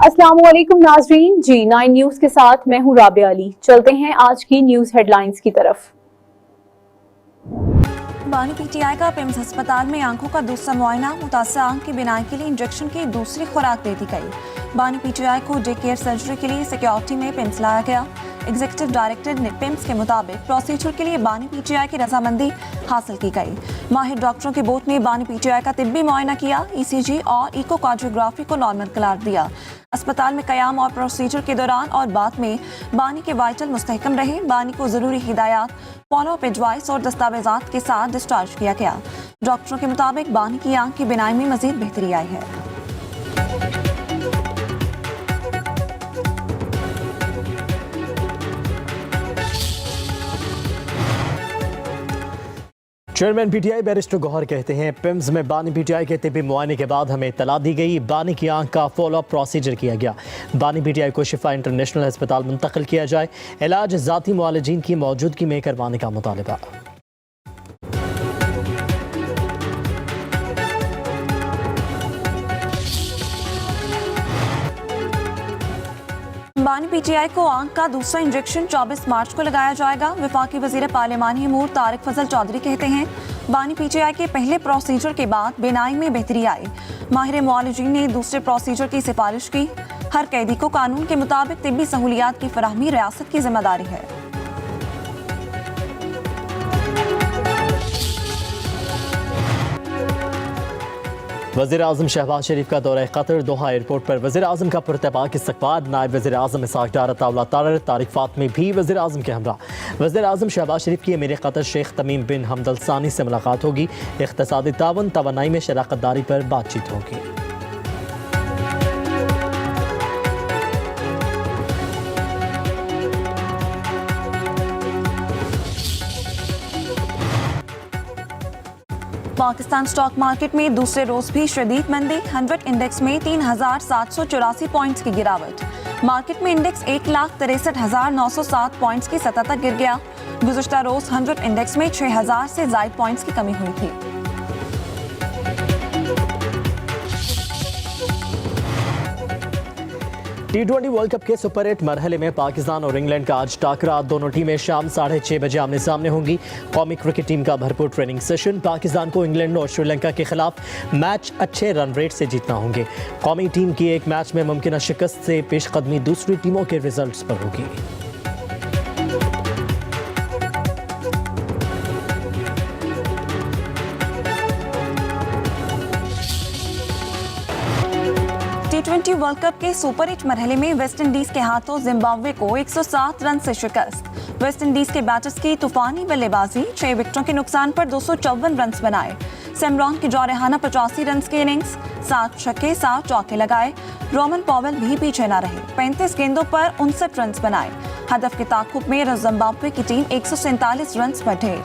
अस्सलामुअलैकुम नाजरीन, G9 news के साथ मैं हूं राबिया अली। चलते हैं आज की न्यूज हेडलाइंस की तरफ। बानी पीटीआई का पिम्स अस्पताल में आंखों का दूसरा मुआयना, मुतासर आंख की बिनाई के लिए इंजेक्शन की दूसरी खुराक दे दी गई। बानी पीटीआई को डे केयर सर्जरी के लिए सिक्योरिटी में पिम्स लाया गया। एग्जीक्यूटिव डायरेक्टर पिम्स के मुताबिक प्रोसीजर के लिए बानी पीटीआई की रजामंदी हासिल की गई। माहिर डॉक्टरों के बोर्ड ने बानी पीटीआई का तिब्बी मुआयना किया, ईसीजी और इकोकार्डियोग्राफी को नॉर्मल करार दिया। अस्पताल में कयाम और प्रोसीजर के दौरान और बाद में बानी के वाइटल मुस्तहकम रहे। बानी को जरूरी हिदायत, फॉलो अप एडवाइस और दस्तावेजात के साथ डिस्चार्ज किया गया। डॉक्टरों के मुताबिक बानी की आंख की बिनाई में मजीद बेहतरी आई है। चेयरमैन पीटीआई बैरिस्टर गौहर कहते हैं, पिम्स में बानी पीटीआई के तिब्बी मुआयने के बाद हमें इत्तला दी गई। बानी की आंख का फॉलोअप प्रोसीजर किया गया। बानी पीटीआई को शिफा इंटरनेशनल अस्पताल मुंतकिल किया जाए। इलाज जाती मुआलिजीन की मौजूदगी में करवाने का मुतालबा। बानी पीटीआई को आंख का दूसरा इंजेक्शन 24 मार्च को लगाया जाएगा। वफाकी वजीर पार्लिमानी अमूर तारिक फजल चौधरी कहते हैं, बानी पीटीआई के पहले प्रोसीजर के बाद बिनाई में बेहतरी आई। माहिर मुआलिजीन ने दूसरे प्रोसीजर की सिफारिश की। हर कैदी को कानून के मुताबिक तिब्बी सहूलियात की फराहमी रियासत की जिम्मेदारी है। वज़ीर आज़म शहबाज शरीफ का दौरा कतर, दोहा एयरपोर्ट पर वज़ीर आज़म का पुरतबाक इस्तक़बाल। नायब वज़ीर आज़म इसहाक़ डार अताउल्लाह तारर, तारिक फातमी भी वज़ीर आज़म के हमरा। वज़ीर आज़म शहबाज शरीफ की अमीर कतर शेख तमीम बिन हमद अल सानी से मुलाकात होगी। इक़्तिसादी तावन तवानाई में शराकत दारी पर बातचीत होगी। पाकिस्तान स्टॉक मार्केट में दूसरे रोज भी शदीद मंदी। 100 इंडेक्स में 3,784 पॉइंट्स की गिरावट। मार्केट में इंडेक्स 1,63,907 पॉइंट्स की सतह तक गिर गया। गुज़श्ता रोज 100 इंडेक्स में 6,000 से ज़ायद पॉइंट्स की कमी हुई थी। T20 वर्ल्ड कप के सुपर 8 मरहले में पाकिस्तान और इंग्लैंड का आज टाकरा। दोनों टीमें शाम 6:30 बजे आमने सामने होंगी। कौमी क्रिकेट टीम का भरपूर ट्रेनिंग सेशन। पाकिस्तान को इंग्लैंड और श्रीलंका के खिलाफ मैच अच्छे रन रेट से जीतना होंगे। कौमी टीम की एक मैच में मुमकिन शिकस्त से पेशकदमी दूसरी टीमों के रिजल्ट्स पर होगी। T20 वर्ल्ड कप के सुपर 8 मरहले में वेस्ट इंडीज के हाथों जिम्बाब्वे को 107 रन से शिकस्त। वेस्ट इंडीज के बैटर्स की तूफानी बल्लेबाजी, 6 विकेटों के नुकसान पर 254 रन बनाए। सैमरॉन की जौरहाना 85 रन की इनिंग्स, 7 छक्के 7 चौके लगाए। रोमन पॉवेल भी पीछे न रहे, 35 गेंदों पर 59 रन बनाए। हदफ के ताकुब में जिम्बाब्वे की टीम 147 रन पर ढेर।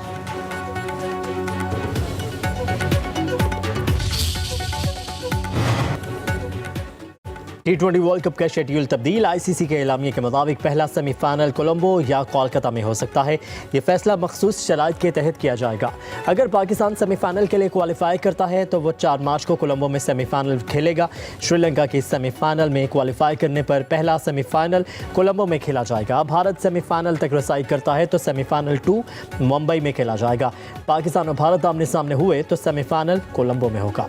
T20 वर्ल्ड कप का शेड्यूल तब्दील। आईसीसी के एलामिया के मुताबिक पहला सेमीफाइनल कोलंबो या कोलकाता में हो सकता है। ये फैसला मखसूस शराइत के तहत किया जाएगा। अगर पाकिस्तान सेमीफाइनल के लिए क्वालिफाई करता है तो वो 4 मार्च को कोलंबो में सेमीफाइनल खेलेगा। श्रीलंका के सेमीफाइनल में क्वालिफाई करने पर पहला सेमीफाइनल कोलंबो में खेला जाएगा। भारत सेमीफाइनल तक रसाई करता है तो सेमीफाइनल 2 मुंबई में खेला जाएगा। पाकिस्तान और भारत आमने सामने हुए तो सेमीफाइनल कोलंबो में होगा।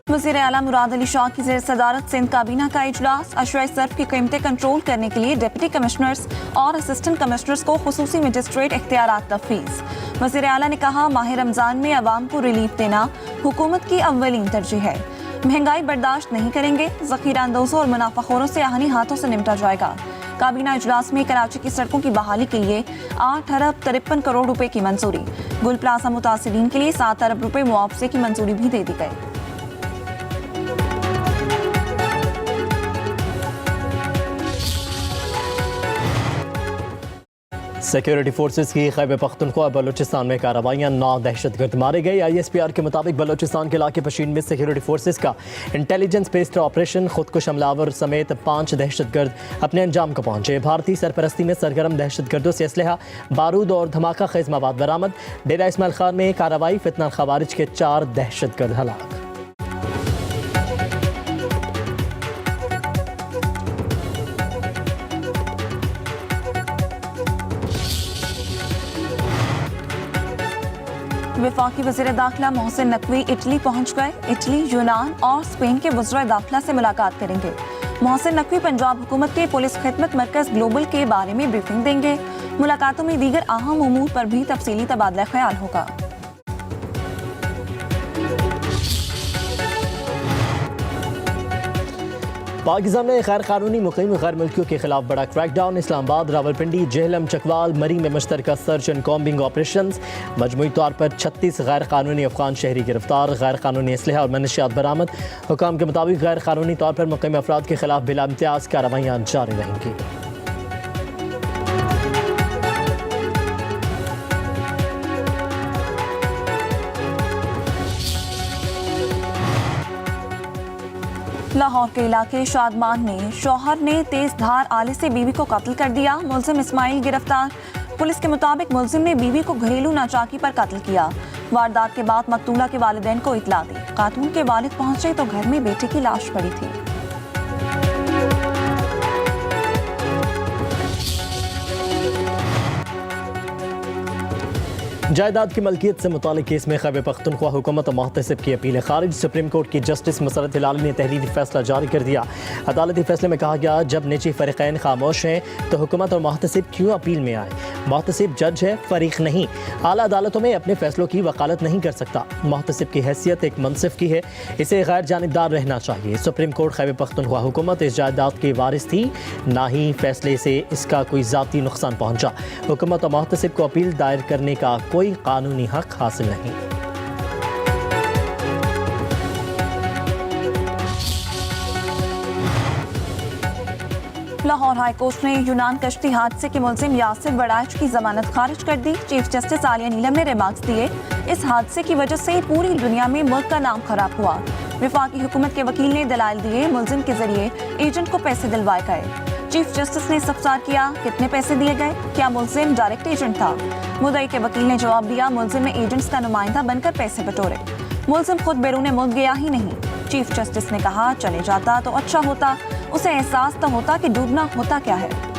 वज़ीर आला मुराद अली शाह की ज़ेर सदारत सिंध काबीना का इजलास। अशराई सर्फ की कीमतें कंट्रोल करने के लिए डिप्टी कमिश्नर्स और असिस्टेंट कमिश्नर्स को खुसूसी मजिस्ट्रेट इख्तियारात तफवीज़। वज़ीर आला ने कहा, माह रमज़ान में अवाम को रिलीफ देना हुकूमत की अव्वलीन तरजीह है। महंगाई बर्दाश्त नहीं करेंगे। ज़ख़ीरा अंदोज़ों और मुनाफाखोरों से आहनी हाथों से निपटा जाएगा। काबीना इजलास में कराची की सड़कों की बहाली के लिए 8 अरब 53 करोड़ रुपए की मंजूरी। गुल प्लाजा मुतासिरीन के लिए 7 अरब रुपए मुआवजे की मंजूरी भी दे दी गई। सिक्योरिटी फोर्सेस की खैबर पख्तूनख्वा बलूचिस्तान में कार्रवाइयाँ, 9 दहशतगर्द मारे गए। ISPR के मुताबिक बलूचिस्तान के इलाके पशीन में सिक्योरिटी फोर्सेस का इंटेलिजेंस बेस्ड ऑपरेशन खुदकुश हमलावर समेत 5 दहशतगर्द अपने अंजाम को पहुंचे। भारतीय सरपरस्ती में सरगर्म दहशतगर्दों से असलहा, बारूद और धमाका खेज मवाद बरामद। डेरा इस्माइल खान में कार्रवाई, फितना खवारिज के 4 दहशतगर्द हलाक। वफाकी वज़ीर दाखिला मोहसिन नकवी इटली पहुंच गए। इटली, यूनान और स्पेन के वज़ीर दाखिला से मुलाकात करेंगे। मोहसिन नकवी पंजाब हुकूमत के पुलिस खिदमत मरकज़ ग्लोबल के बारे में ब्रीफिंग देंगे। मुलाकातों में दीगर अहम उमूर पर भी तफसीली तबादला ख्याल होगा। पाकिस्तान में गैर कानूनी मुकीम गैर मुल्कियों के खिलाफ बड़ा क्रैकडाउन। इस्लामाबाद, रावलपिंडी, जेहलम, चकवाल, मरी में मुश्तरका सर्च एंड कॉम्बिंग ऑपरेशन। मजमूई तौर पर 36 गैर कानूनी अफगान शहरी गिरफ्तार, गैर कानूनी असलहा और मनशियात बरामद। हुकाम के मुताबिक गैर कानूनी तौर पर मुकीम अफराद के खिलाफ बिला इम्तियाज कार्रवाइयाँ जारी रहेंगी। लाहौर के इलाके शादमान में शौहर ने तेज धार आले से बीवी को कत्ल कर दिया। मुलजिम इस्माइल गिरफ्तार। पुलिस के मुताबिक मुलजिम ने बीवी को घरेलू नाचाकी पर कत्ल किया। वारदात के बाद मकतूला के वालिदैन को इतला दी। खातून के वालिद पहुंचे तो घर में बेटे की लाश पड़ी थी। जायदाद की मलकियत से मुतालिक केस में खैबर पख्तूनख्वा हुकूमत और मुहतसिब की अपील खारिज। सुप्रीम कोर्ट की जस्टिस मसरत हिलाली ने तहरीरी फैसला जारी कर दिया। अदालती फैसले में कहा गया, जब निजी फरीक़ैन खामोश हैं तो हुकूमत और मुहतसिब क्यों अपील में आए। मुहतसिब जज है, फरीक नहीं। आला अदालतों में अपने फैसलों की वकालत नहीं कर सकता। मुहतसिब की हैसियत एक मनसिब की है, इसे गैर जानिबदार रहना चाहिए। सुप्रीम कोर्ट खैबर पख्तूनख्वा हुकूमत इस जायदाद की वारिस थी, ना ही फैसले से इसका कोई ज़ाती नुकसान पहुँचा। हुकूमत और मुहतसिब को अपील दायर करने का कोई कानूनी हक हासिल नहीं। लाहौर हाई कोर्ट ने यूनान कश्ती हादसे के मुलजिम यासिर बड़ाइच की जमानत खारिज कर दी। चीफ जस्टिस आलिया नीलम ने रिमार्क्स दिए, इस हादसे की वजह से पूरी दुनिया में मुल्क का नाम खराब हुआ। वफाकी हुकूमत के वकील ने दलाइल दिए, मुलजिम के जरिए एजेंट को पैसे दिलवाए गए। चीफ जस्टिस ने इस्तफसार किया, कितने पैसे दिए गए, क्या मुलजिम डायरेक्ट एजेंट था। मुद्दई के वकील ने जवाब दिया, मुलजिम ने एजेंट्स का नुमाइंदा बनकर पैसे बटोरे। मुलजिम खुद बैरून मुल्क गया ही नहीं। चीफ जस्टिस ने कहा, चले जाता तो अच्छा होता, उसे एहसास तो होता कि डूबना होता क्या है।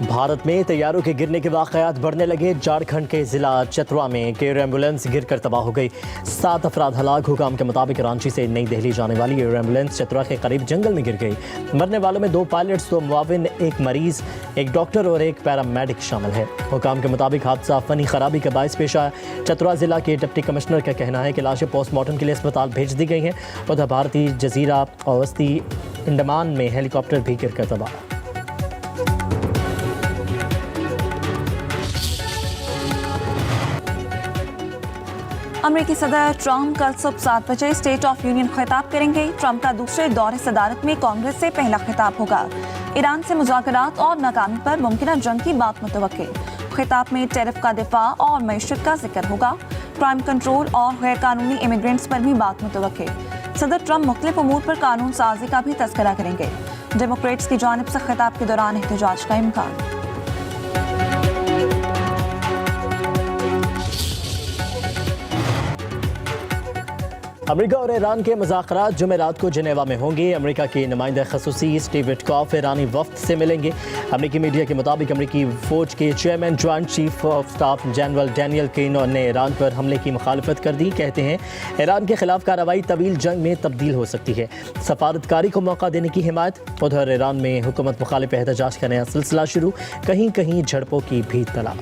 भारत में तैयारों के गिरने के वाक़यात बढ़ने लगे। झारखंड के जिला चतरा में एयर एम्बुलेंस गिरकर तबाह हो गई। 7 अफराद हलाक। हुकाम के मुताबिक रांची से नई दिल्ली जाने वाली एयर एम्बुलेंस चतरा के करीब जंगल में गिर गई। मरने वालों में 2 पायलट्स, 2 मुआविन, 1 मरीज, 1 डॉक्टर और 1 पैरामेडिक शामिल है। हुकाम के मुताबिक हादसा फनी खराबी का बायस पेश आया। चतरा जिला के डिप्टी कमिश्नर का कहना है कि लाशें पोस्टमार्टम के लिए अस्पताल भेज दी गई हैं। उधर भारतीय जजीरा और वस्ती अंडमान में हेलीकॉप्टर भी गिरकर तबाह। अमेरिकी सदर ट्रंप कल सुबह 7 बजे स्टेट ऑफ यूनियन खिताब करेंगे। ट्रंप का दूसरे दौरे सदारत में कांग्रेस से पहला खिताब होगा। ईरान से मुज़ाकरात और नाकामी पर मुमकिन जंग की बात मुतवक्किल। खिताब में टैरिफ का दिफा और मईशत का जिक्र होगा। क्राइम कंट्रोल और गैर कानूनी इमिग्रेंट्स पर भी बात मुतवक्किल। सदर ट्रंप मुख्तलिफ उमूर पर कानून साजी का भी तज़किरा करेंगे। डेमोक्रेट्स की जानिब से खिताब के दौरान एहतजाज का इम्कान। अमेरिका और ईरान के मुज़ाकरात जुमेरात को जिनेवा में होंगे। अमेरिका के नुमाइंदा खसूसी स्टीव विटकॉफ ईरानी वफ्द से मिलेंगे। अमेरिकी मीडिया के मुताबिक अमेरिकी फौज के chairman joint chief of staff general Daniel Caine ने ईरान पर हमले की मुखालफत कर दी। कहते हैं ईरान के खिलाफ कार्रवाई तवील जंग में तब्दील हो सकती है। सफारतकारी को मौका देने की हिमायत। उधर ईरान में हुकूमत मुखालिफ एहतजाज का नया सिलसिला शुरू, कहीं कहीं झड़पों की भी तला।